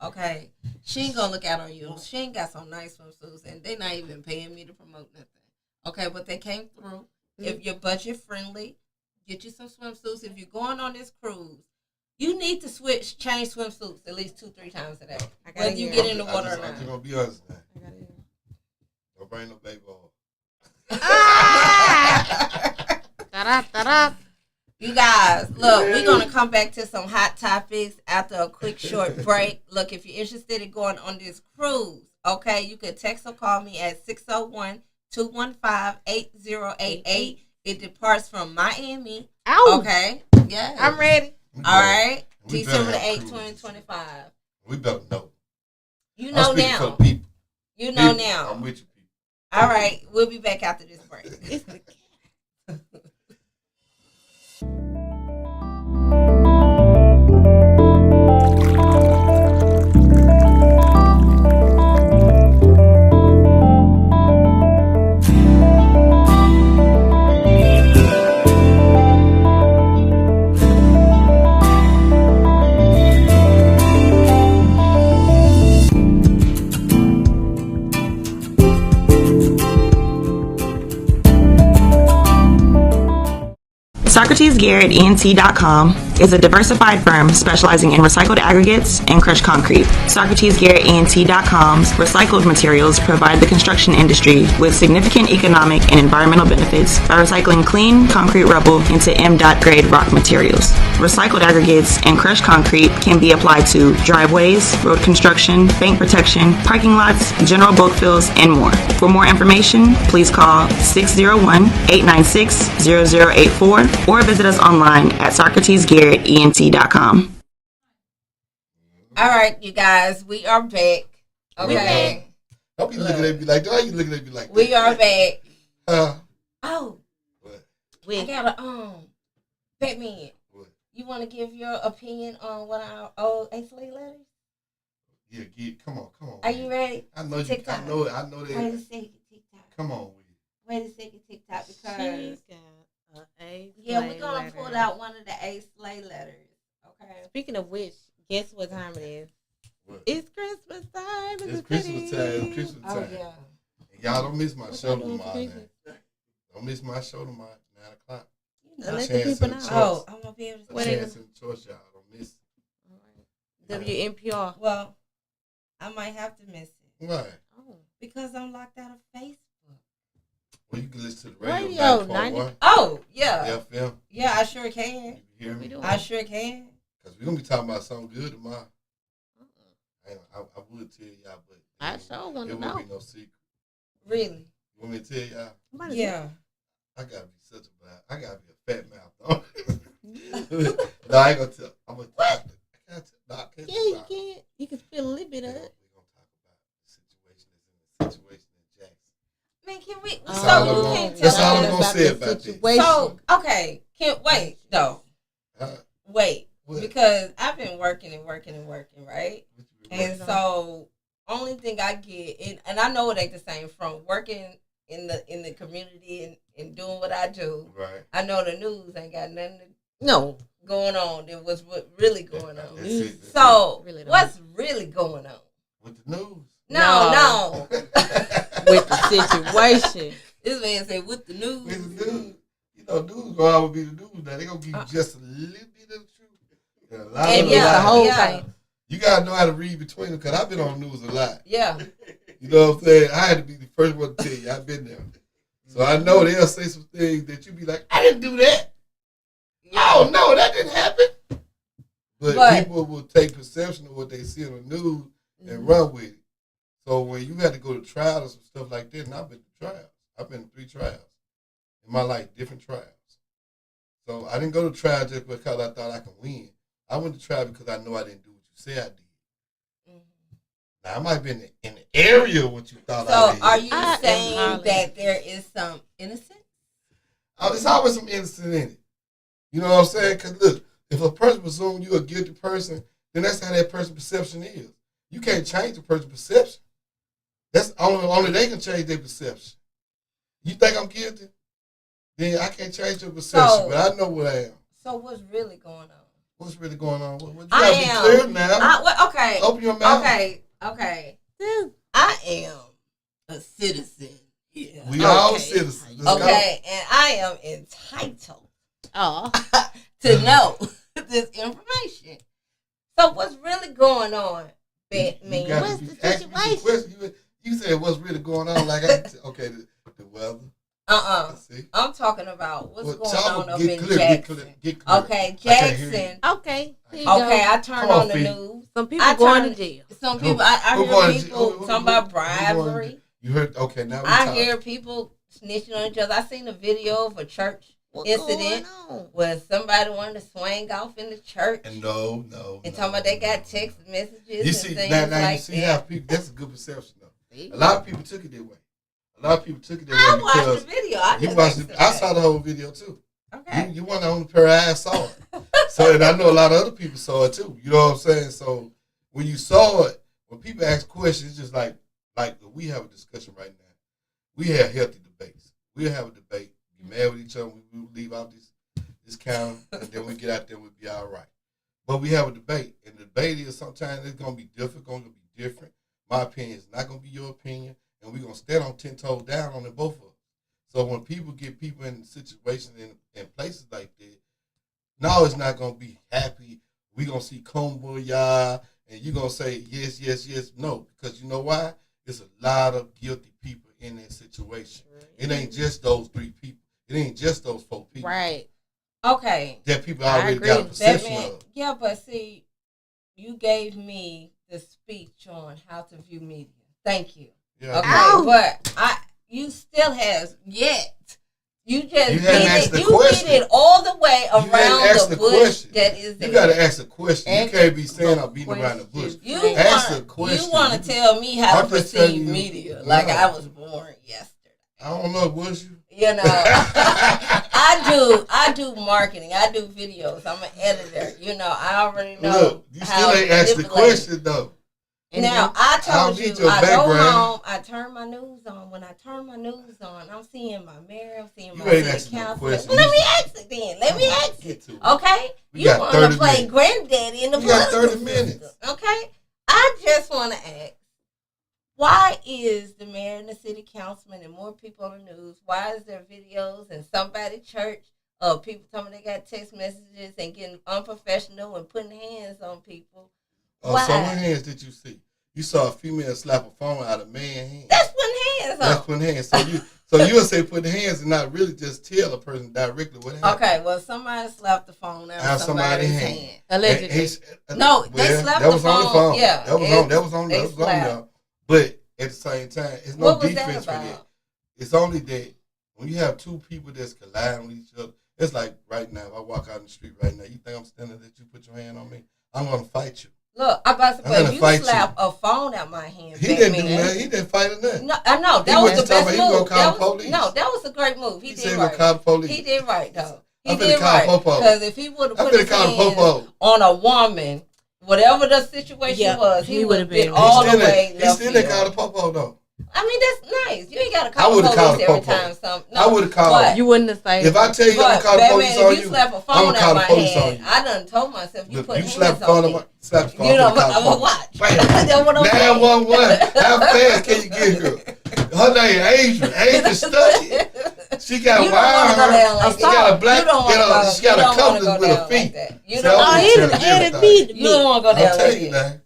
Okay, she ain't gonna look out on you. She ain't got some nice swimsuits, and they not even paying me to promote nothing. Okay, but they came through. If you're budget friendly, get you some swimsuits. If you're going on this cruise, you need to change swimsuits at least 2-3 times a day. Whether you get in the water or not. I'm just gonna be honest now. Don't bring no baby oil. You guys, look, we're going to come back to some hot topics after a quick short break. Look, if you're interested in going on this cruise, okay, you can text or call me at 601-215-8088. It departs from Miami. Ow. Okay? Yeah. I'm ready. All right. December the 8th, 2025. We better know. You know now. For the people. You know now. I'm with you, people. All right. We'll be back after this break. It's the SocratesGarrettENT.com is a diversified firm specializing in recycled aggregates and crushed concrete. SocratesGarrettENT.com's recycled materials provide the construction industry with significant economic and environmental benefits by recycling clean concrete rubble into M.grade rock materials. Recycled aggregates and crushed concrete can be applied to driveways, road construction, bank protection, parking lots, general bulk fills, and more. For more information, please call 601-896-0084 or visit us online at SocratesGarrettENT.com. All right, you guys, we are back. Okay. Don't be looking at me like that. Why you looking at me like that? We are back. What? I got a Batman. What? You want to give your opinion on what our old slave letters? Yeah, come on. Are you ready? I know you. TikTok. I know that. Wait a second, TikTok. Come on, with Wait a second, TikTok, because She's got A. yeah, we're gonna pull out one of the A slave letters. Okay. Speaking of which, guess what time it is? What? It's Christmas time. It's Christmas time. It's Christmas time. Oh yeah. And y'all don't miss my show y'all doing for tomorrow. Christmas? Don't miss my show tomorrow at 9 o'clock. Let the Chance people and know. Choice. Oh, I'm gonna be able to. What see. is Chance and choice, y'all don't miss. WNPR. Well, I might have to miss it Why? Oh. because I'm locked out of Facebook. Well, you can listen to the Radio, radio 90. 90.1 Oh yeah, FM. yeah, I sure can. You hear me? do. I sure can. Because we're going to be talking about something good tomorrow. I would tell y'all, but I sure want it to won't know. be no secret. Really? You want me to tell y'all? Yeah. I got to be such a bad. I got to be a fat mouth. No, I ain't going to tell. I'm going to tell. I can't tell. No, I can't Yeah, tell. you can. You can spill a little bit of We're it. going to talk about the situation in Jackson. Man, can we? That's so all you I'm can't That's tell all I'm us. gonna say about this. So okay, can't wait though. Wait, What? because I've been working, right? And Right. so only thing I get, and I know it ain't the same from working in the community and doing what I do. Right. I know the news ain't got nothing No. going on than what's really going on. That's it. So Really don't. what's really going on? With the news. No. With the situation. This man said with the news. With the news. You know, news gonna always be the news now. They gonna give you just a little bit of the truth. And a lot And of It's yeah, the whole yeah. thing. You gotta know how to read between them because I've been on the news a lot. Yeah. You know what I'm saying? I had to be the first one to tell you. I've been there. So I know they'll say some things that you be like, I didn't do that. Oh, no, that didn't happen. But people will take perception of what they see on the news and run with it. So when you had to go to trial or some stuff like that, and I've been to trials. I've been to 3 trials in my life, different trials. So I didn't go to trial just because I thought I could win. I went to trial because I know I didn't do what you said I did. Now, I might have been in the area of what you thought I So did. are you I am saying highly- that there is some innocence? There's always some innocence in it. You know what I'm saying? Because look, if a person presumes you're a guilty person, then that's how that person's perception is. You can't change a person's perception. That's only they can change their perception. You think I'm guilty? Then I can't change your perception, but I know what I am. So what's really going on? What's really going on? You I gotta am. be clear now. Okay, Okay. Open your mouth. Okay. I am a citizen. Yeah. We all citizens. Let's Okay, and I am entitled Oh. to know this information. So what's really going on, Batman? What's the situation? You said what's really going on? Like, okay, the weather. See? I'm talking about what's going Chopper, on up get in clear, Jackson. get clear. Okay, I can't hear Jackson. Okay. Here you Okay, go. I turned Come on, on the Fee. news. Some people I going turned- to jail. Some people, I Who hear going to people jail? talking about Who going to bribery. You heard? Okay, now we I talk. hear people snitching on each other. I seen a video of a church What's incident going on? where somebody wanted to swing off in the church And no. and talking about they got text messages You and see, things now like you see that. how people. That's a good perception, though. See? A lot of people took it that way. A lot of people took it that I way watched because the video. I you just watched listened it. to I that. saw the whole video too. Okay. You weren't the only pair of eyes saw it. So, and I know a lot of other people saw it too. You know what I'm saying? So, when you saw it, when people ask questions, it's just like we have a discussion right now. We have healthy debates. We'll have a debate, be mad with each other, we leave out this counter, and then we get out there and we'll be all right. But we have a debate, and the debate is sometimes it's going to be difficult, going to be different. My opinion is not going to be your opinion, and we're going to stand on 10 toes down on it, both of us. So when people get people in situations in places like that, no, it's not going to be happy. We're going to see Kumbaya, and you're going to say yes, yes, yes, no. Because you know why? There's a lot of guilty people in that situation. It ain't just those 3 people. It ain't just those 4 people. Right. Okay. That people I already agree. got a perception Batman, of. yeah, but see, you gave me the speech on how to view media. Thank you. Yeah. Okay, Ow. but you still has yet. You just You hadn't asked the question. did it all the way hadn't around asked the the bush question. that is there. You got to ask a question. Ask You can't be saying the I'm beating around the bush. question. You Ask wanna, the question. You want to tell me how I'm to just telling perceive you, media like no. I was born yesterday. I don't know, was you? You know, I do marketing. I do videos. I'm an editor. You know, I already know. Look, you how still ain't asked the manipulated. question, though. And Now, then- I I'll told need you, your I go background. home, I turn my news on. When I turn my news on, I'm seeing my mayor, I'm seeing You my ain't city asking no council. question. Well, let me ask it then. Let me Come on, ask get it. to it. Okay? We You got want to 30 play minutes. granddaddy in the We got political 30 minutes. system. Okay? I just want to ask, why is the mayor and the city councilman and more people on the news, why is there videos in somebody's church of people telling they got text messages and getting unprofessional and putting hands on people? Why? So what hands did you see? You saw a female slap a phone out of man's hand. That's putting hands on. That's putting hands. So you'll say putting hands and not really just tell a person directly what happened. Okay, well, somebody slapped the phone out Out of somebody's somebody's hand. hand. Allegedly. No, they slapped that the was on the phone. phone. Yeah, that was on they slapped. there. But at the same time, it's no What was defense that for that. about? It's only that when you have 2 people that's colliding with each other, it's like right now. If I walk out in the street right now, you think I'm standing there that you put your hand on me? I'm gonna fight you. Look, I'm about to I'm say, gonna you fight slap a phone out my hand. He didn't do Batman. that. He didn't fight or nothing. No, I know He that was wasn't the talking best about he was move. gonna call That the was, police. no, that was a great move. He He did said he right. gonna call the police. He did right though. He I'm finna did call right Popo. because if he would have I'm put finna his call the hands Popo. on a woman, whatever the situation Yeah, was, he he would've would have been been- all the He way still left didn't field. call the Popo though. I mean, that's nice. You ain't got to I call the would've police called the every Popo. time. Something. I would've called but- You wouldn't have said If I tell you I'm gonna But call the police Batman, on if you, you slap a I'm phone gonna call out the my police on hand, you. I done told myself you Look, put you hands slap the on phone me. on slap the phone. You know, I'm gonna I'm call gonna the watch. police. That's what I'm saying. 911. How fast can you get here? Her name Adrian. Adrian studied. She got You don't want to go wire. down like She got a black. You don't want to go. She got you a don't wanna compass go with down her like feet. that. You So don't. Oh, I'm he telling done you added everything. me to You don't want to go I'm down like telling you that. now.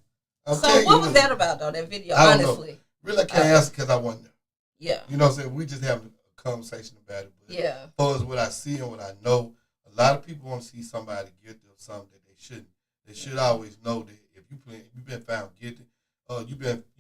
I'm So telling what you. was that about though? That video, I don't know. honestly. Really, I can't answer because I wasn't there. Yeah. You know what I'm saying? We just having a conversation about it. But Yeah. as far as what I see and what I know, a lot of people want to see somebody guilty of something that they shouldn't. They should always know that if you've been found guilty, you've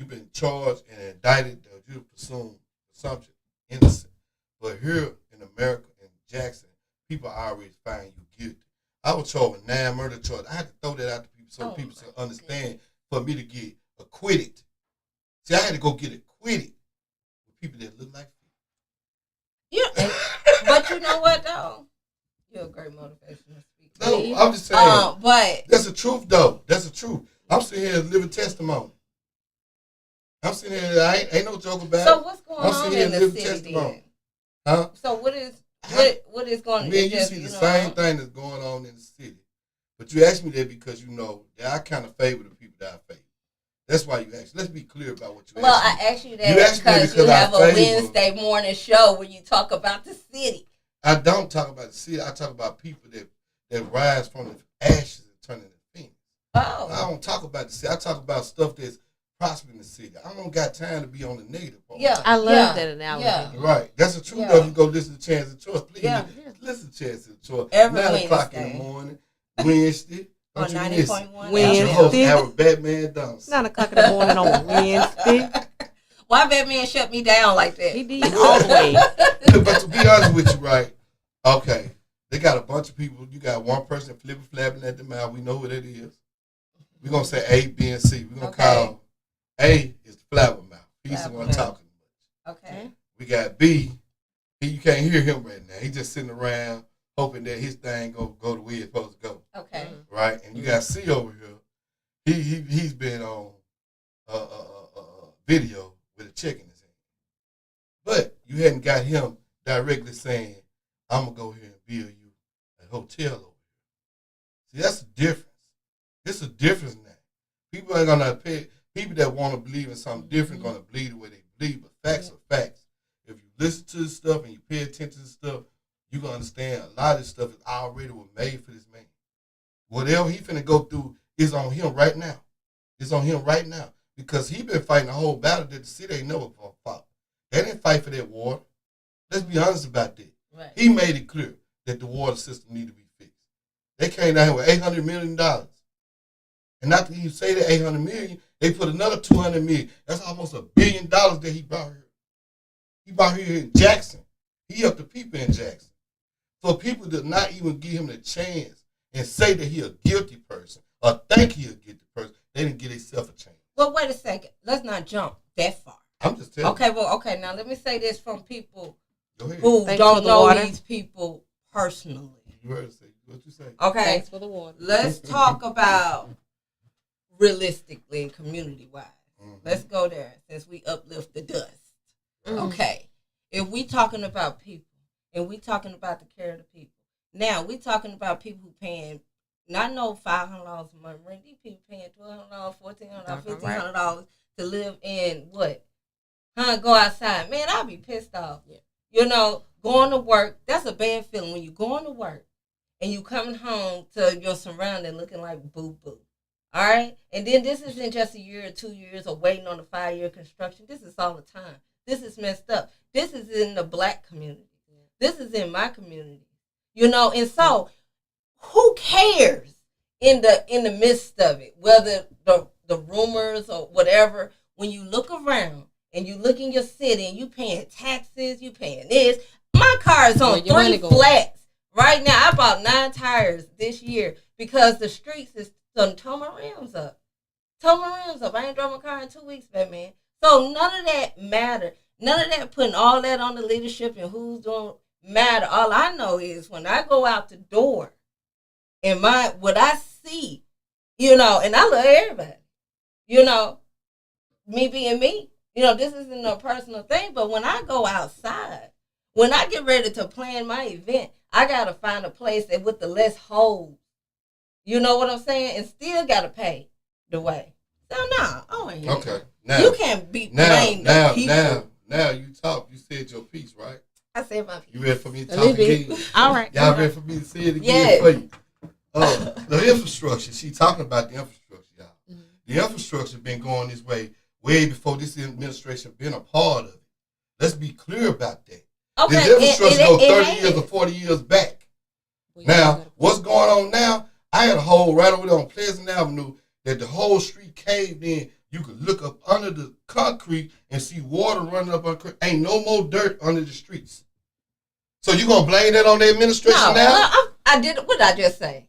been charged and indicted, that you're presumed presumption innocent. But here in America, in Jackson, people always find you guilty. I was charged with 9 murder charges. I had to throw that out to people so people should understand for me to get acquitted. See, I had to go get acquitted with people that look like me. Yeah. But you know what though? You're a great motivational speaker. No, I'm just saying. But That's the truth, though. That's the truth. I'm sitting here living testimony. I'm sitting here. I ain't no joke about so it. what's going I'm on sitting here in the living city testimony. then? Huh? So what is going? Man, you see the same thing that's going on in the city. But you asked me that because you know that I kind of favor the people that I favor. That's why you asked. Let's be clear about what you Well, asked. I asked you You that asked me because you because I have a favor- Wednesday morning show where you talk about the city. I don't talk about the city. I talk about people that rise from the ashes and turn into phoenix. I Oh, don't talk about the city. I talk about stuff that's prospering the city. I don't got time to be on the negative part. yeah. I love that analogy. Yeah. Right. That's the truth. Yeah. Though. You go listen to Chance and Choice. Please listen to Chance and Choice. Every 9 o'clock in Wednesday. the morning, Wednesday. On Don't you miss it. 90.1. Wednesday. Your host, Howard Batman Dunn. 9 o'clock in the morning on Wednesday. Why Batman shut me down like that? He did all the way. But to be honest with you, right? Okay. They got a bunch of people. You got one person flipping, flapping at the mouth. We know who that is. We're going to say A, B, and C. We're going to call A is the flabbermouth. He's the one talking. Okay. We got B. You can't hear him right now. He's just sitting around hoping that his thing go the way it's supposed to go. Okay. Right? And you got C over here. He's been on video with a chick in his hand. But you hadn't got him directly saying, I'm going to go here and build you a hotel over here. See, that's the difference. It's a difference now. People ain't going to pay. People that want to believe in something different going to believe the way they believe. But facts are facts. If you listen to this stuff and you pay attention to stuff, you're going to understand a lot of this stuff is already was made for this man. Whatever he finna go through is on him right now. It's on him right now. Because he been fighting a whole battle that the city ain't never fought. They didn't fight for that water. Let's be honest about that. Right. He made it clear that the water system need to be fixed. They came down here with $800 million. And not that you say that $800 million, they put another $200 million. That's almost $1 billion that he brought here. He brought here in Jackson. He helped the people in Jackson. So people did not even give him the chance and say that he a guilty person or think he a guilty person. They didn't give themselves a chance. Well, wait a second. Let's not jump that far. I'm just telling Okay, well, okay. Now, let me say this from people you. Go ahead. who Thanks for don't the know water. these people personally. You heard it say what you say. Okay, Thanks for the water. let's talk about realistically and community-wise. Mhm. Let's go there since we uplift the dust. Mm. Okay, if we talking about people and we talking about the care of the people, now we talking about people who paying not no $500 a month rent. These people paying $1,200, $1,400, $1,500 to live in what? Go outside, man. I'll be pissed off. Yeah. You know, going to work. That's a bad feeling when you going to work and you coming home to your surrounding looking like boo boo. All right, and then this isn't just a year or 2 years or waiting on a 5-year construction. This is all the time. This is messed up. This is in the black community. This is in my community. You know, and so who cares in the midst of it, whether the rumors or whatever, when you look around and you look in your city and you paying taxes, you paying this. My car is on 3 flats. Right now, I bought 9 tires this year because the streets is done tore my rims up. I ain't drove my car in 2 weeks, man. So none of that matter. None of that putting all that on the leadership and who's doing matter. All I know is when I go out the door and what I see, you know, and I love everybody, you know, me being me, you know, this isn't a personal thing, but when I go outside, when I get ready to plan my event, I got to find a place that with the less holes, you know what I'm saying, and still got to pay the way. So, no, Okay. Now, you can't blame the people. Now you talk. You said your piece, right? I said my piece. You ready for me to talk again? All right. Y'all ready for me to say it again Yes. for you? The infrastructure. She talking about the infrastructure, y'all. Mm-hmm. The infrastructure been going this way way before this administration been a part of it. Let's be clear about that. Okay, This infrastructure go 30 it years or 40 years back. Now, what's going on now? I had a hole right over there on Pleasant Avenue that the whole street caved in. You could look up under the concrete and see water running up on concrete. Ain't no more dirt under the streets. So you gonna blame that on the administration now? I did. What did I just say?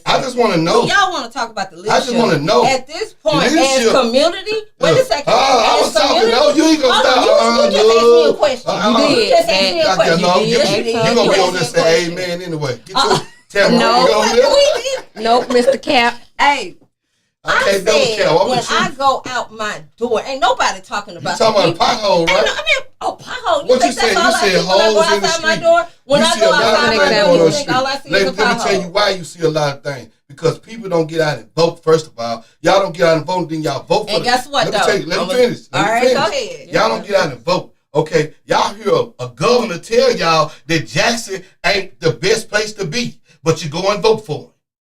I just want to know. Y'all want to talk about the leadership? I just want to know. At this point, as community, wait a second. I was talking. No, you ain't gonna stop. You just asked me a question. You just asked me a question. No, you gonna be on this this say amen anyway. Get your camera. Nope, Mr. Cap. Hey. I said when I go out my door, ain't nobody talking about. You talking about a pothole, right? I mean, Oh, pothole. You What think you that's said? all You I see said when I go holes in the outside my street. door? When You I see go a lot of outside things my going door, on you the think all I street. see Let is a me tell you pothole. why you see a lot of things. Because people don't get out and vote, first of all. Y'all don't get out and vote, then y'all vote for And guess what, Let me finish. All right, go ahead. Y'all don't get out and vote. Okay, y'all hear a governor tell y'all that Jackson ain't the best place to be, but you go and vote for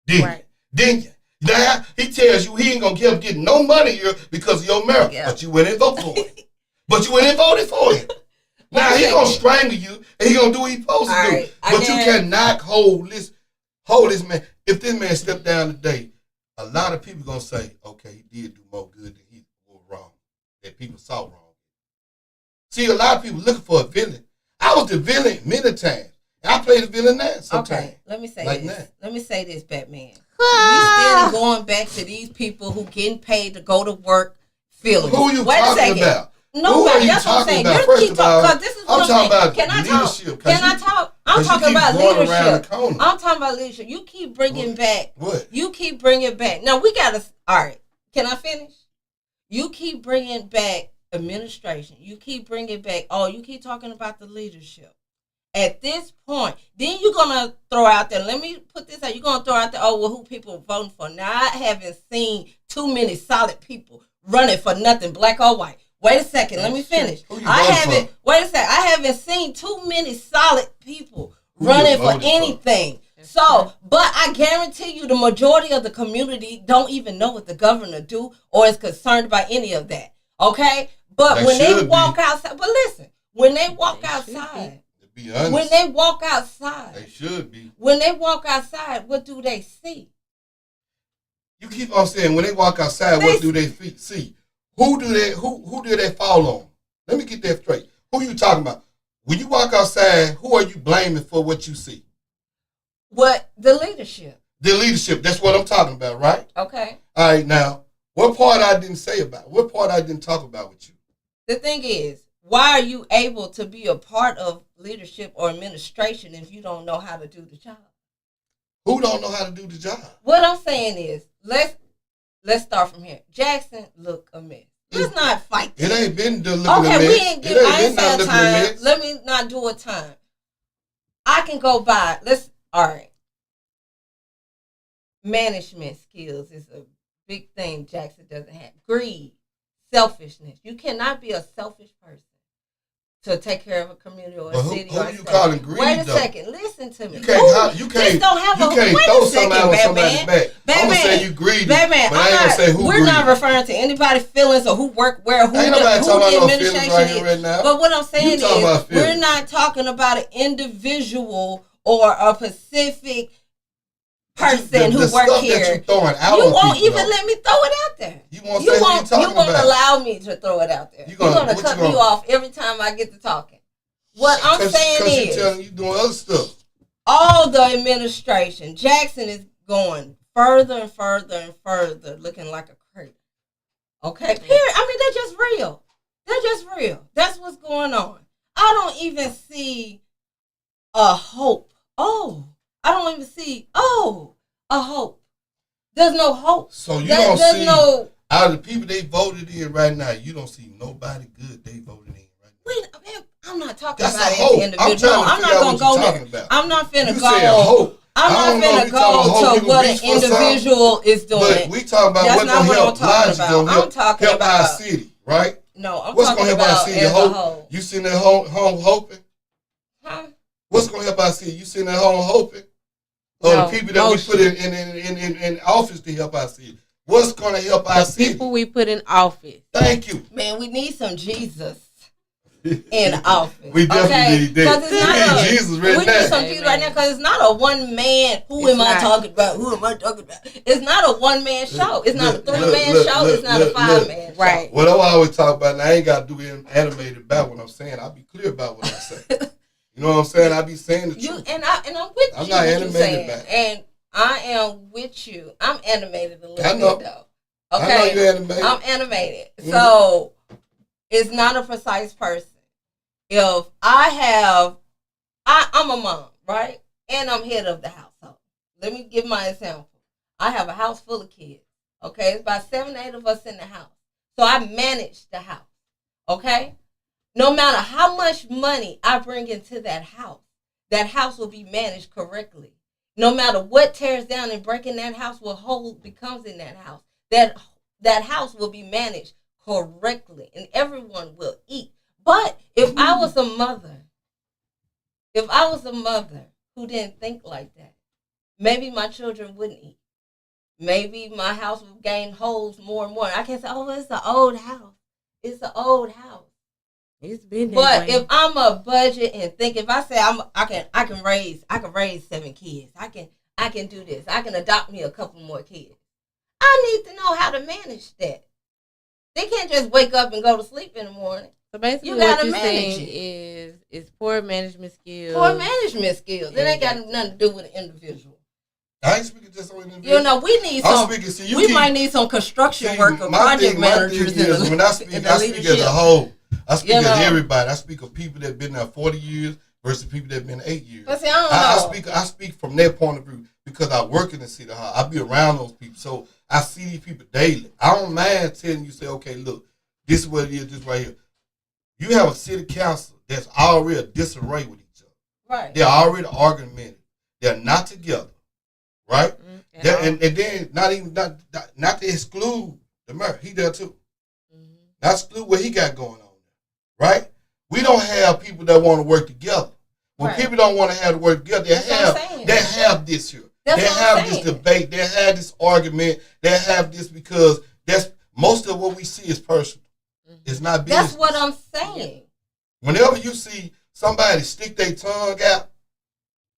him. Then you? Now, he tells you he ain't going to keep getting no money here because of your merit, but you went and voted for him. But you went and voted for him. Now, he going to strangle you, and he going to do what he supposed to do. But you cannot hold this man. If this man stepped down today, a lot of people going to say, okay, he did do more good than he was wrong, that people saw wrong. See, a lot of people looking for a villain. I was the villain many times. And I play the villain now sometimes. Okay, let me say like this. That. Let me say this, Batman. We still going back to these people who getting paid to go to work feeling. Who you talking about? Nobody. That's what I'm saying. You keep talking because this is what I'm talking saying. about Can I leadership. talk? Can I talk? I'm talking about leadership. I'm talking about leadership. You keep bringing back. What? You keep bringing back. Now we gotta. All right. Can I finish? You keep bringing back administration. You keep bringing back. Oh, you keep talking about the leadership. At this point, then you're going to throw out there, let me put this out, you're going to throw out there, oh, well, who people are voting for. Now, I haven't seen too many solid people running for nothing, black or white. Wait a second, let me finish. Wait a second, I haven't seen too many solid people running for anything. So, but I guarantee you the majority of the community don't even know what the governor do or is concerned about any of that, okay? But when they walk outside, but listen, when they walk outside, when they walk outside, they should be. When they walk outside, what do they see? You keep on saying when they walk outside, what do they see? Who do they fall on? Let me get that straight. Who you talking about? When you walk outside, who are you blaming for what you see? What the leadership? The leadership. That's what I'm talking about, right? Okay. All right. Now, what part I didn't say about? What part I didn't talk about with you? The thing is, why are you able to be a part of leadership or administration if you don't know how to do the job? Who don't know how to do the job? What I'm saying is, let's start from here. Jackson look a mess. Let's not fight this. It ain't been looking a mess. Okay, we ain't give. I ain't saying time. Let me not do a time. I can go by. All right. Management skills is a big thing Jackson doesn't have. Greed, selfishness. You cannot be a selfish person to take care of a community or a city or a state. Who you calling greedy? Wait a second. Listen to me. You can't throw something out on somebody's back. I'm gonna say you greedy, but I ain't gonna say who greedy. We're not referring to anybody's feelings or who work where, who the administration is. But what I'm saying is, we're not talking about an individual or a specific person who work here. You won't even let me throw it out there. You won't allow me to throw it out there. You're gonna cut me off every time I get to talking. What I'm saying is, you doing other stuff. All the administration, Jackson is going further and further and further, looking like a crater. Okay, period. I mean, they're just real. They're just real. That's what's going on. I don't even see a hope. I don't even see, a hope. There's no hope. So you don't see, out of the people they voted in right now, you don't see nobody good they voted in right now. Wait, man, I'm not talking about any individual. I'm not going to go there. About. I'm not finna go. Hope. I'm not finna go to what an individual is doing. But we talking about what's going to help Lodge, help our city, right? No, I'm what's talking gonna help about our city? as a whole. You sitting at home hoping? Huh? What's going to help our city? You sitting at home hoping? Or the people that we put in office to help our city? What's going to help our city? People we put in office. Thank you. Man, we need some Jesus in office. We definitely need that. We need Jesus right now. We need some Jesus right now because it's not a one man. Who am I talking about? It's not a one man show. It's not a 3-man show. It's not a 5-man show. Right. What I always talk about, and I ain't got to do it animated about what I'm saying. I'll be clear about what I say. You know what I'm saying? I be saying the truth. And I'm with you. I'm not animated back. And I am with you. I'm animated a little bit though. Okay. I know you're animated. I'm animated. Mm-hmm. So it's not a precise person. If I'm a mom, right? And I'm head of the household. Let me give my example. I have a house full of kids. Okay. It's about 7, 8 of us in the house. So I manage the house. Okay. No matter how much money I bring into that house will be managed correctly. No matter what tears down and breaking that house, what hole becomes in that house, that house will be managed correctly, and everyone will eat. But if I was a mother who didn't think like that, maybe my children wouldn't eat. Maybe my house would gain holes more and more. I can't say, "Oh, it's an old house. It's an old house." It's been that But way. if I'm a budget and think, if I say I can raise 7 kids, I can do this. I can adopt me a couple more kids. I need to know how to manage that. They can't just wake up and go to sleep in the morning. So basically, You what gotta you're manage saying is poor management skills. Poor management skills. It ain't got nothing to do with the individual. I ain't speaking just on individual. You know, we need I'm some. speaking. See, you We keep, might need some construction see, worker, my project thing managers in is the, when I speak, in the I speak leadership. as a whole. I speak You as know. everybody. I speak of people that been there 40 years versus people that been 8 years. But see, I don't know. I speak from their point of view because I work in the city hall. I be around those people, so I see these people daily. I don't mind telling you, say, okay, look, this is what it is. This right here. You have a city council that's already a disarray with each other. Right. They're already argumentative. They're not together, right? And then not to exclude the mayor. He there too. Not exclude what he got going on there, right? We don't have people that want to work together. When Right. people don't want to have to work together, That's what I'm saying. they have this here. That's They what I'm have this saying. debate. They have this argument. They have this because that's most of what we see is personal. It's not business. That's what I'm saying. Whenever you see somebody stick their tongue out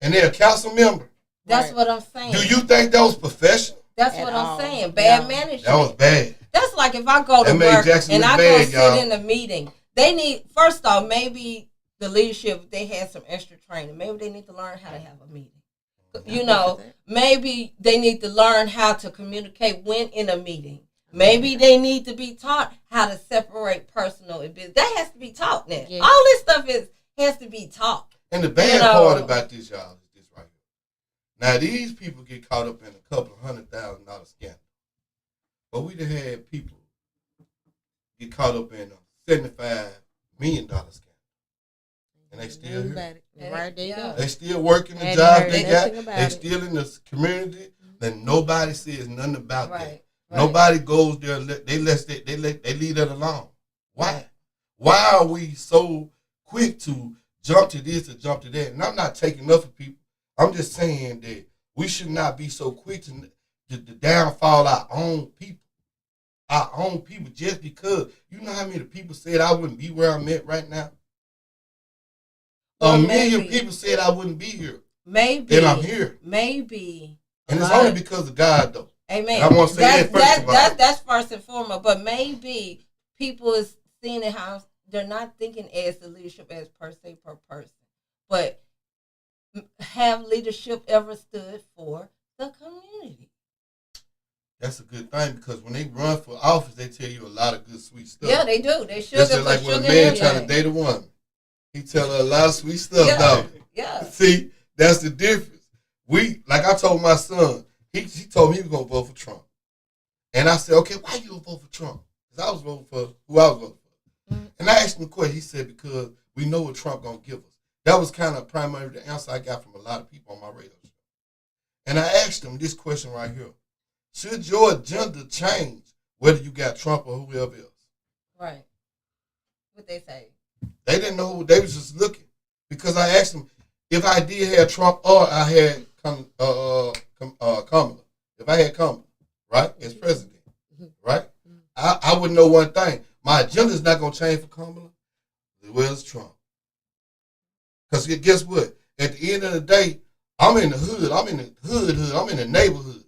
and they're a council member, That's Right. what I'm saying. do you think that was professional? That's At what all. I'm saying. Bad No. management. That was bad. That's like if I go to That made work Jackson and look I bad, go sit y'all. in a meeting. They need, first off, maybe the leadership, if they had some extra training, maybe they need to learn how to have a meeting. You know, maybe they need to learn how to communicate when in a meeting. Maybe they need to be taught how to separate personal and business. That has to be taught now. Yes. All this stuff has to be taught. And the bad You know. part about this, y'all, is this right here. Now, these people get caught up in a couple of $100,000 scandal. But we done had people get caught up in a $75 million scandal. And they still here. Right there you go. They still working the Ain't jobs heard they nothing got. about They it. still in the community. Then nobody says nothing about that. Right. Nobody goes there. They leave that alone. Why? Why are we so quick to jump to this or jump to that? And I'm not taking up for people. I'm just saying that we should not be so quick to downfall our own people. Our own people, just because you know how many people said I wouldn't be where I'm at right now. Well, A million maybe. people said I wouldn't be here, Maybe. and I'm here. Maybe. And it's Right. only because of God, though. Amen. And I want to say that first of all. That's first and foremost. But maybe people is seeing it how they're not thinking as the leadership as per se per person. But have leadership ever stood for the community? That's a good thing because when they run for office, they tell you a lot of good, sweet stuff. Yeah, they do. They should. Just like when a man trying to date a woman, he tell her a lot of sweet stuff, Yeah. dog. Yeah. See, that's the difference. Like I told my son, he told me he was gonna vote for Trump, and I said, okay, why you gonna vote for Trump? Because I was voting for who I was voting for, and I asked him a question. He said because we know what Trump gonna give us. That was kind of primarily the answer I got from a lot of people on my radio show, and I asked him this question right here: should your agenda change whether you got Trump or whoever else? Right. What they say. They didn't know. They was just looking because I asked them if I did have Trump or I had Kamala. If I had Kamala, right, as president, right, I would know one thing. My agenda is not going to change for Kamala as well as Trump. Because guess what? At the end of the day, I'm in the hood. I'm in the hood. I'm in the neighborhood.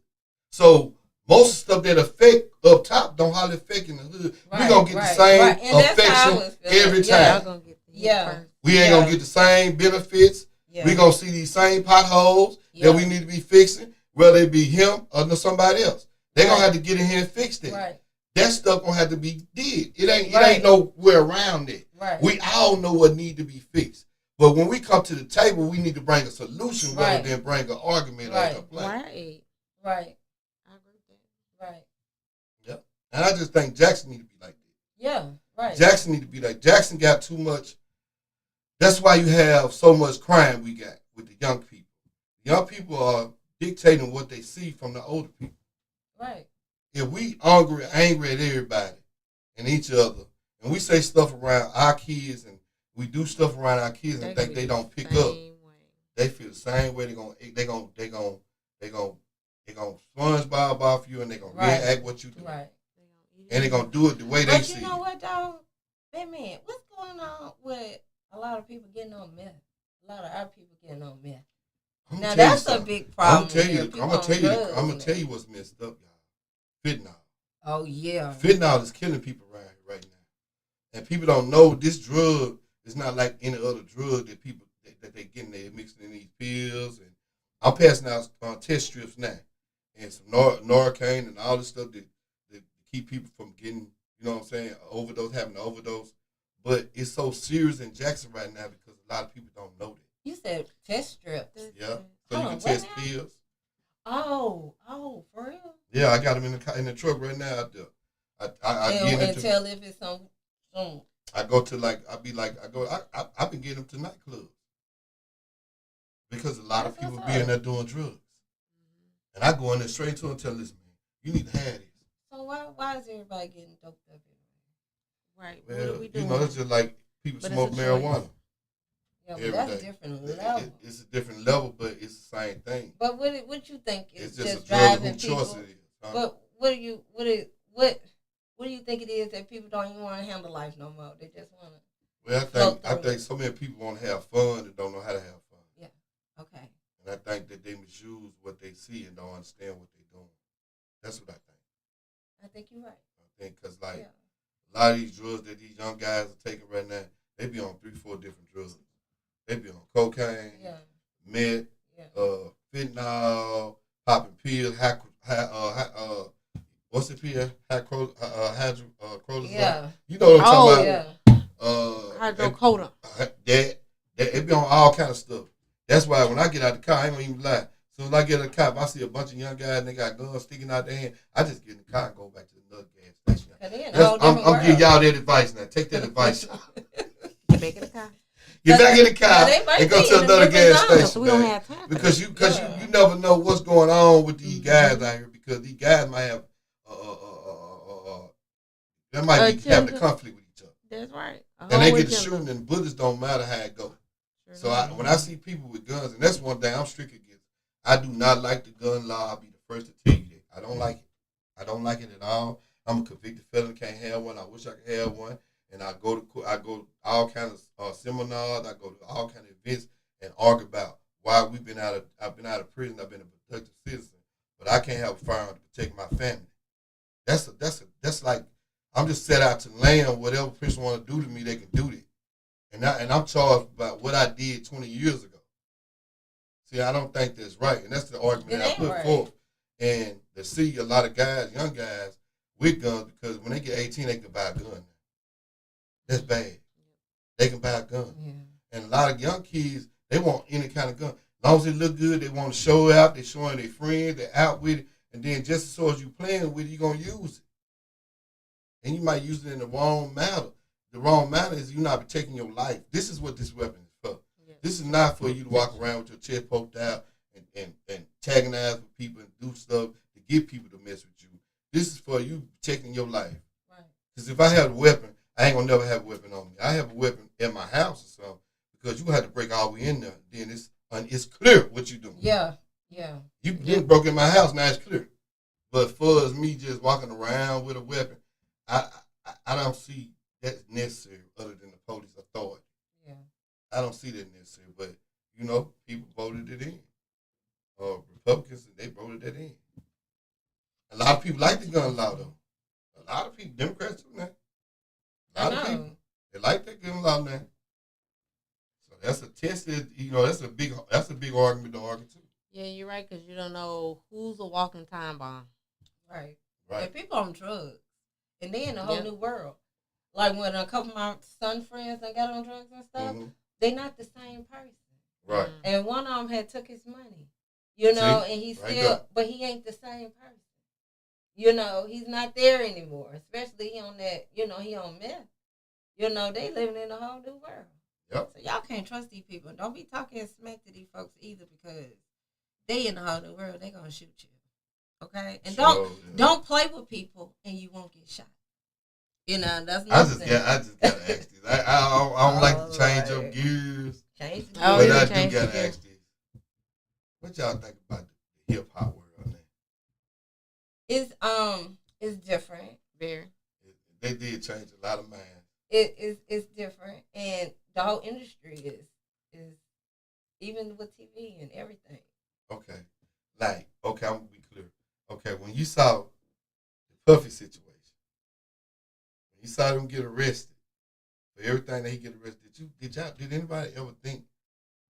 So most of the stuff that affect up top don't hardly affect in the hood. We're going to get the same And that's how I was affection feeling. every Yeah. time. Y'all gonna get the hit Yeah. first. We ain't gonna get the same benefits. Yeah. We gonna see these same potholes that we need to be fixing, whether it be him or somebody else. They gonna have to get in here and fix that. Right. That stuff gonna have to be did. It ain't Right. nowhere around it. Right. We all know what need to be fixed. But when we come to the table, we need to bring a solution rather Right. than bring an argument Right. or a complaint. Right. Right. I agree with that. Right. Yep. And I just think Jackson need to be like that. Yeah. Right. Jackson need to be like Jackson got too much. That's why you have so much crime we got with the young people. Young people are dictating what they see from the older people. Right. If we angry at everybody and each other, and we say stuff around our kids and we do stuff around our kids and think they don't pick up, they feel the same way. They gonna SpongeBob off you and they gonna react what you do. Right. And they gonna do it the way they see. But you know what, dog? Man, what's going on with a lot of people getting on meth? A lot of our people getting on meth. Now that's a big problem. I'm gonna tell you what's messed up, y'all. Fentanyl. Oh yeah. Fentanyl is killing people around here right now, and people don't know this drug is not like any other drug that people that they getting. They mixing in these pills, and I'm passing out test strips now, and some Narcan and all this stuff that keep people from getting, you know what I'm saying, having an overdose. But it's so serious in Jackson right now because a lot of people don't know that. You said test strips. Yeah, so you can test pills. Oh, for real? Yeah, I got them in the truck right now out there. And tell if it's some. I go to I've been getting them to nightclubs because a lot of people be in there doing drugs, and I go in there straight to them and tell them, listen, man, you need to have this. So why is everybody getting doped up? Right. Well, What are we doing? it's just like people smoke marijuana. Yeah, but that's a different level. It's a different level, but it's the same thing. But what you think is it's just a drug driving people? Choice it is. Huh? But what do you think it is that people don't even want to handle life no more? They just want to. Well, I think so many people want to have fun and don't know how to have fun. Yeah. Okay. And I think that they misuse what they see and don't understand what they're doing. That's what I think. I think you're right. I think because a lot of these drugs that these young guys are taking right now, they be on 3-4 different drugs. They be on cocaine, meth, fentanyl, popping pills, what's the pill? Hydrochlorothiazide. Yeah. You know what I'm talking about? Hydrocodone. It be on all kind of stuff. That's why when I get out the car, I ain't gonna even lie. As soon as I get out the car, if I see a bunch of young guys and they got guns sticking out their hand, I just get in the car and go back to another gas station. I'm giving y'all that advice now. Take that advice. Get back in the car. Get back in the car and go to another gas station. So we don't have time. Because you never know what's going on with these guys out here. Because these guys might have they might be having a conflict with each other. That's right. And they get to shooting, and bullets don't matter how it goes. So when I see people with guns, and that's one thing I'm strict against. I do not like the gun law. I'll be the first to tell you that. I don't like it. I don't like it at all. I'm a convicted felon, can't have one. I wish I could have one. And I go to all kinds of seminars. I go to all kinds of events and argue about why I've been out of prison. I've been a productive citizen, but I can't have a firearm to protect my family. That's like I'm just set out to land. Whatever person want to do to me, they can do that. And I'm charged about what I did 20 years ago. See, I don't think that's right, and that's the argument that I put forth. And to see a lot of guys, young guys, with guns, because when they get 18, they can buy a gun now. That's bad. They can buy a gun. Yeah. And a lot of young kids, they want any kind of gun. As long as it look good, they want to show it out. They're showing their friends. They're out with it. And then just as so as you playing with it, you're going to use it. And you might use it in the wrong manner. The wrong manner is you not protecting your life. This is what this weapon is for. Yeah. This is not for you to walk around with your chest poked out and antagonize with people and do stuff to get people to mess with you. This is for you protecting your life. Right. Because if I have a weapon, I ain't going to never have a weapon on me. I have a weapon in my house or something because you're going to have to break all the way in there. Then it's clear what you're doing. Yeah. You broke in my house, now it's clear. But for as me just walking around with a weapon, I don't see that's necessary other than the police authority. Yeah. I don't see that necessary. But, people voted it in. Republicans, they voted that in. A lot of people like the gun law, though. A lot of people, Democrats too now. A lot of people, they like that gun law now. So that's a tested, that's a big argument to argue too. Yeah, you're right, because you don't know who's a walking time bomb. Right. And people on drugs. And they in a whole new world. Like when a couple of my son friends that got on drugs and stuff, they not the same person. Right. And one of them had took his money. And he still, but he ain't the same person. He's not there anymore. Especially he on that, he on meth. You know, they living in a whole new world. Yep. So y'all can't trust these people. Don't be talking smack to these folks either because they in a whole new world. They gonna shoot you. Okay? And don't play with people and you won't get shot. You know, that's nothing. I just gotta ask this. I don't like to change up gears. Change the Oh, But yeah, I do change the gotta gears. ask this. What y'all think about the hip hop world now? It's different. Very. They did change a lot of minds. It's different, and the whole industry is even with TV and everything. Okay. Like, okay, I'm gonna be clear. Okay, when you saw the Puffy situation, when you saw them get arrested for everything that he get arrested, did anybody ever think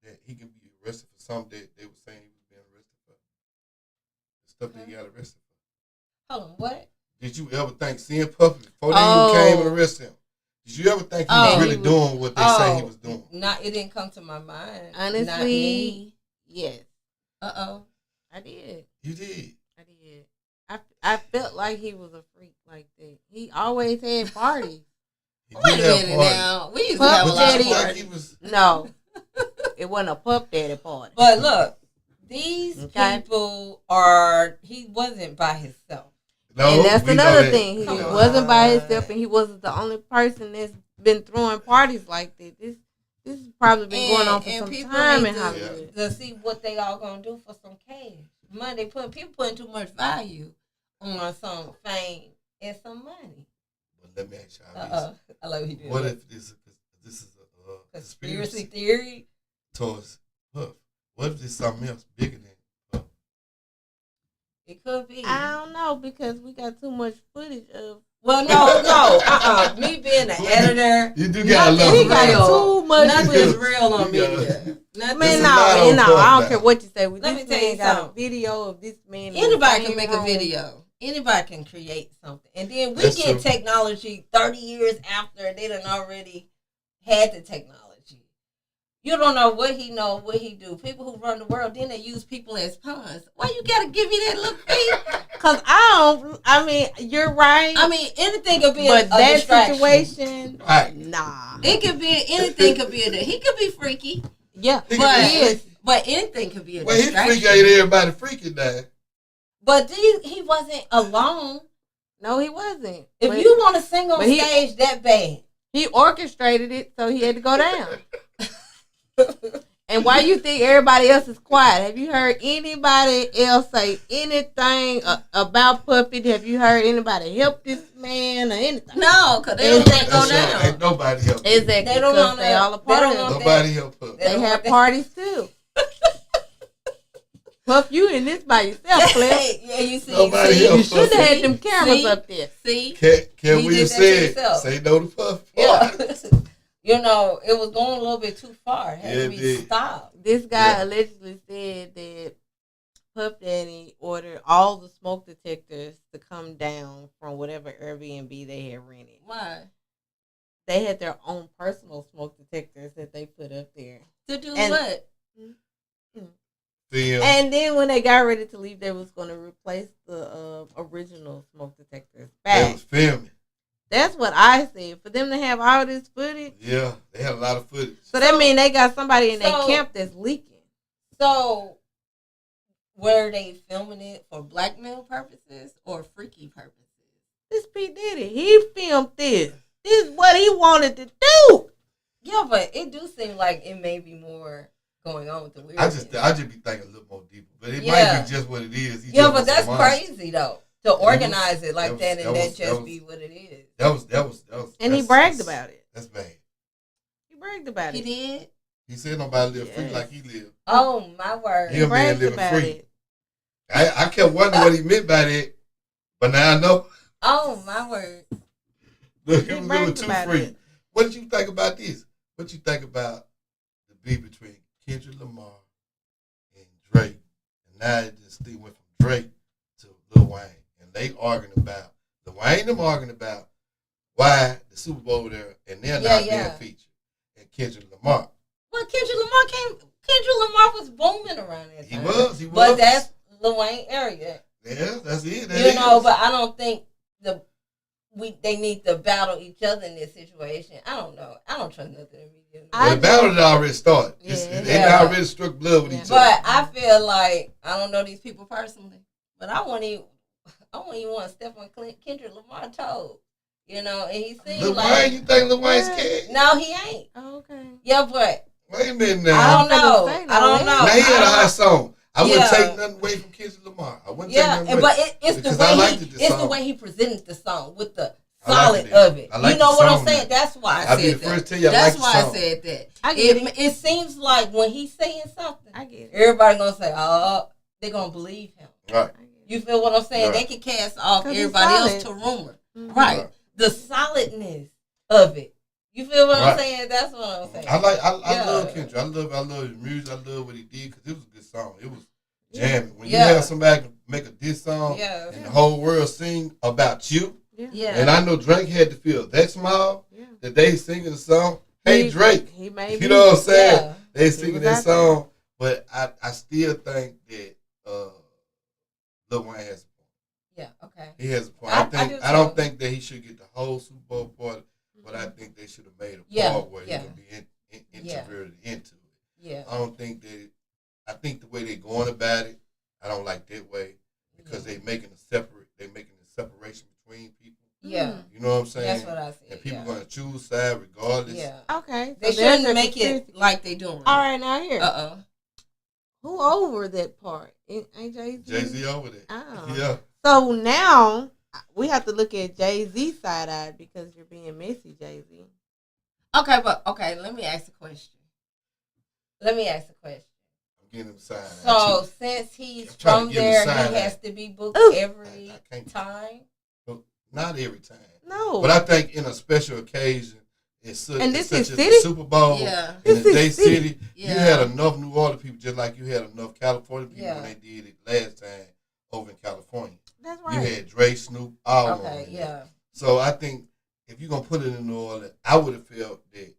that he could be arrested for something that they were saying he was being arrested for? The stuff that he got arrested for. Hold on, what? Did you ever think seeing Puffy before they even came and arrested him? Did you ever think he was really doing what they say he was doing? It didn't come to my mind. Honestly, Not me. yes. I did. You did. I did. I felt like he was a freak like that. He always had parties. He Wait a did have minute parties. now. We used to Puff have a lot of Daddy. Like parties. he was. No, it wasn't a Puff Daddy party. But look, these Okay. people he wasn't by himself. No, And that's we know another that. thing. He Come on. wasn't by himself, and he wasn't the only person that's been throwing parties like that. This has probably been going on for And some people time need in to- Hollywood. To see what they all gonna do for some cash. Money, people putting too much value on some fame and some money. But let me ask y'all this. I love he did. What that. if this is a Conspiracy theory? towards Puff? What if there's something else bigger than Puff? It could be. I don't know because we got too much footage of. Well, no. Me being an editor, You do got a nothing love We is for got real. Puff. too much Nothing footage. is real on You got- media. Man, There's a no, lot on I Puff don't now. care what you say. Let me This tell you man got a something. video of this man. in the Anybody same can make a room. video. Anybody can create something. And then we That's get true. technology 30 years after they done already had the technology. You don't know what he know, what he do. People who run the world, then they use people as pawns. Why you gotta give me that little fee? Cause I mean, you're right. I mean, anything could be but a that distraction. situation, Right. nah. It could be anything. Could be he could be freaky, Yeah, He but could be yes. but anything could be a Well, he distraction. freak ain't everybody freaking that. But he wasn't alone. No, he wasn't. If But you want to sing on but he- stage that bad, he orchestrated it, so he had to go down. And why you think everybody else is quiet? Have you heard anybody else say anything about Puppy? Have you heard anybody help this man or anything? no, because they don't let it go That's right. down. Ain't nobody help. Exactly. They don't because wanna- they all a they part don't of it. want- Nobody help Puff. They They don't have want that. parties too. Puff, you in this by yourself, Cliff. Yeah, you see. Nobody see, help You should have had See? them cameras See? up there. See, Can He we did have that to said himself. say no to Puff? yeah. You know, it was going a little bit too far. It had Yeah, to it be did. stopped. This guy Yeah. allegedly said that Puff Daddy ordered all the smoke detectors to come down from whatever Airbnb they had rented. Why? They had their own personal smoke detectors that they put up there. To do And- what? Film. And then when they got ready to leave, they was going to replace the original smoke detectors They back. was filming. That's what I said. For them to have all this footage, Yeah, they had a lot of footage. so that means they got somebody in their So- camp that's leaking. So, were they filming it for blackmail purposes or freaky purposes? This P. Diddy, he filmed this. This is what he wanted to do. Yeah, but it do seem like it may be more going on with the weird. I just be thinking a little more deeper, but it Yeah. might be just what it is. He Yeah, just but was that's a monster. crazy though. To organize it like that that, was- and that that was- just that was- be what it is. That was. And he that's- bragged that's- about it. That's bad. He bragged about He it. did. He said nobody live free Yes. like he lived. Oh my word! Yeah. He man bragged living about free. it. I kept wondering what he meant by that, but now I know. Oh my word! Look, He he was living bragged too about free. it. What did you think about this? What you think about the beef between Kendrick Lamar and Drake? And now it just still went from Drake to Lil Wayne, and they arguing about Lil Wayne. Them arguing about why the Super Bowl there, and they're not Yeah. being featured. And Kendrick Lamar, Well, Kendrick Lamar Kendrick Lamar was booming around that he time. was. But that's Lil Wayne area. Yeah, that's it. That You know, is. but I don't think they need to battle each other in this situation. I don't know. I don't trust nothing in media. The battle had already started. They already struck blood with each other. But I feel like I don't know these people personally, but I wouldn't even want to step on Kendrick Lamar toes. You know, and he seems Lil like Wayne, you think Lil Wayne's scared? no, he ain't. Oh, okay. Yeah, but Wait a minute now. I don't know. Now he had a hot song. I wouldn't take nothing away from Kendrick Lamar. I wouldn't take nothing away. But it's the way the way he presented the song with the solid of it. You know what I'm saying? That's why I said that. That's why I said that. It seems like when he's saying something, I get it. Everybody gonna say, "Oh, they're gonna believe him." Right. You feel what I'm saying? Right. They can cast off everybody else to rumor. Mm-hmm. Right. The solidness of it. You feel what I'm saying? That's what I'm saying. I love Kendrick. I love his music. I love what he did because it was a good song. It was jamming. When you have somebody make a diss song and the whole world sing about you. Yeah. And I know Drake had to feel that small that they singing the song. Hey Drake. He made you know what I'm saying? Yeah. They singing that song. But I still think that Lil Wayne has a point. Yeah, okay. He has a point. I don't think that he should get the whole Super Bowl party. But I think they should have made a part where he would be introverted into it. Yeah. I don't think that. I think the way they're going about it, I don't like that way because they're making a separation between people. Yeah. You know what I'm saying? That's what I said. And people are gonna choose side regardless. Yeah. Okay. They shouldn't make it like they doing. All right, now here. Who over that part? Ain't Jay-Z? Jay-Z over there. Oh. Yeah. So now we have to look at Jay-Z's side eye because you're being messy, Jay-Z. Okay, let me ask a question. I'm getting him side eye. So since he's from there, he has to be booked every time? Not every time. No. But I think in a special occasion, this is city? The Super Bowl in the Day City. Yeah. You had enough New Orleans people just like you had enough California people when they did it last time over in California. That's right. You had Dre, Snoop, all of them. Yeah. So I think if you're going to put it in New Orleans, I would have felt that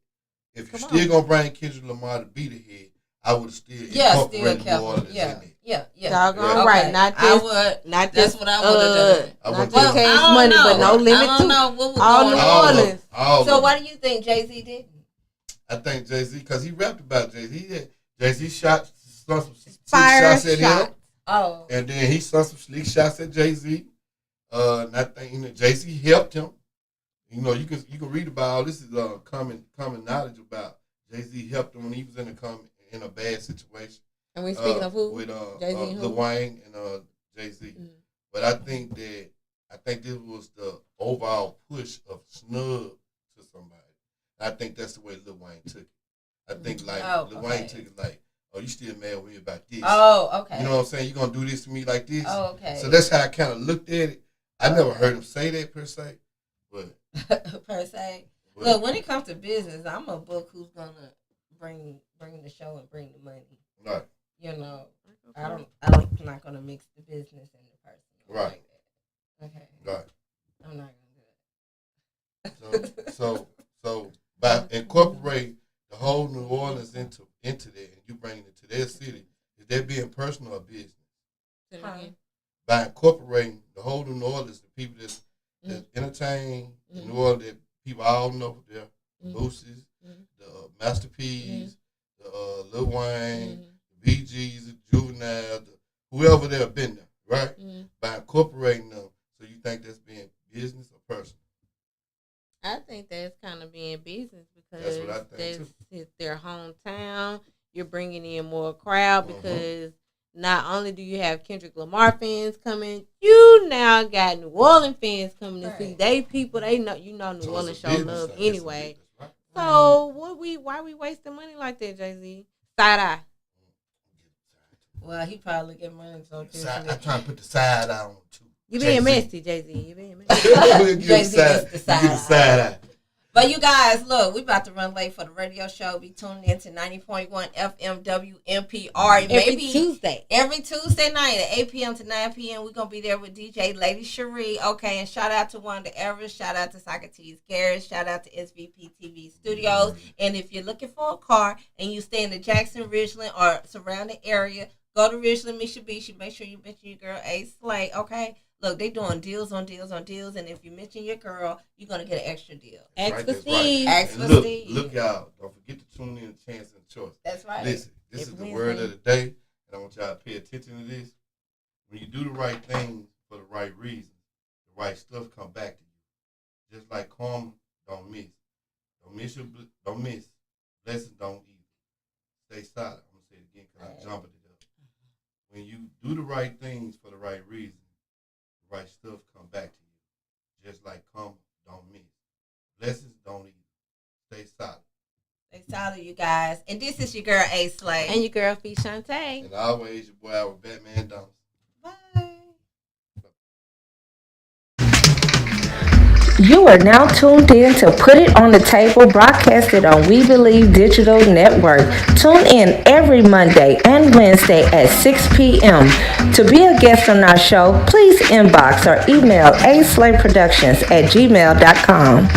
if you're still going to bring Kendrick Lamar to be the head, I would have still incorporated New Orleans in it. Yeah. Doggone right. Not this. That's what I would have done. Not just cash money, but no limit to all New Orleans. So why do you think Jay-Z didn't? I think Jay-Z, because he rapped about Jay-Z. Jay-Z shot some shots at him. Oh. And then he saw some slick shots at Jay-Z. And I think Jay-Z helped him. You know, you can read about all this is common knowledge about Jay-Z helped him when he was in a bad situation. And we speaking of who? With Jay-Z and Lil Wayne and Jay-Z. Mm-hmm. But I think this was the overall push of snub to somebody. I think that's the way Lil Wayne took it. I think Lil Wayne took it like, oh, you still mad with me about this? Oh, okay. You know what I'm saying? You gonna do this to me like this? Oh, okay. So that's how I kind of looked at it. I never heard him say that per se, but Look, when it comes to business, I'm a book who's gonna bring the show and bring the money. Right. You know, I'm not gonna mix the business and the personal. Right. Like that. Okay. Right. I'm not gonna do it. So by incorporating the whole New Orleans into that, and you bringing it to their city, is that being personal or business? By incorporating the whole New Orleans, the people that entertain in New Orleans, that people all know there, Boosies, the Master P's, the Lil Wayne, the BGs, the Juvenile, whoever they have been there, right? By incorporating them, so you think that's being business or personal? I think that's kind of being business because it's their hometown. You're bringing in more crowd because not only do you have Kendrick Lamar fans coming, you now got New Orleans fans coming to see they people. They know New Orleans show love anyway. Right? So why we wasting money like that, Jay-Z? Side eye. Well, he probably get money so I'm trying to put the side eye on too. You being messy, Jay-Z. You being messy. Jay-Z gets the side eye. But you guys, look, we about to run late for the radio show. Be tuning in to 90.1 FM WMPR. Every Tuesday night at 8 p.m. to 9 p.m. We're going to be there with DJ Lady Cherie. Okay, and shout out to Wanda Evers. Shout out to Socrates Garrett. Shout out to SVP TV Studios. And if you're looking for a car and you stay in the Jackson, Ridgeland, or surrounding area, go to Ridgeland Mitsubishi. Make sure you mention your girl A Slay. Okay. Look, they doing deals on deals on deals, and if you mention your girl, you're gonna get an extra deal. Ask for Steve. Ask for Steve. Look, y'all. Don't forget to tune in to Chance and Choice. That's right. Listen, this is the word of the day, and I want y'all to pay attention to this. When you do the right thing for the right reason, the right stuff come back to you. Just like karma, don't miss. Don't miss. Blessings don't either. Stay solid. I'm gonna say it again because I'm jumping it up. When you do the right things for the right reason, the right stuff come back to you. Just like karma, don't miss. Blessings don't either. Stay solid. Stay solid, you guys. And this is your girl A Slay. And your girl Fee Shantae. And always your boy our Batman Thomas. Bye. You are now tuned in to Put It on the Table, broadcasted on We Believe Digital Network. Tune in every Monday and Wednesday at 6 p.m. To be a guest on our show, please inbox or email aslayproductions@gmail.com.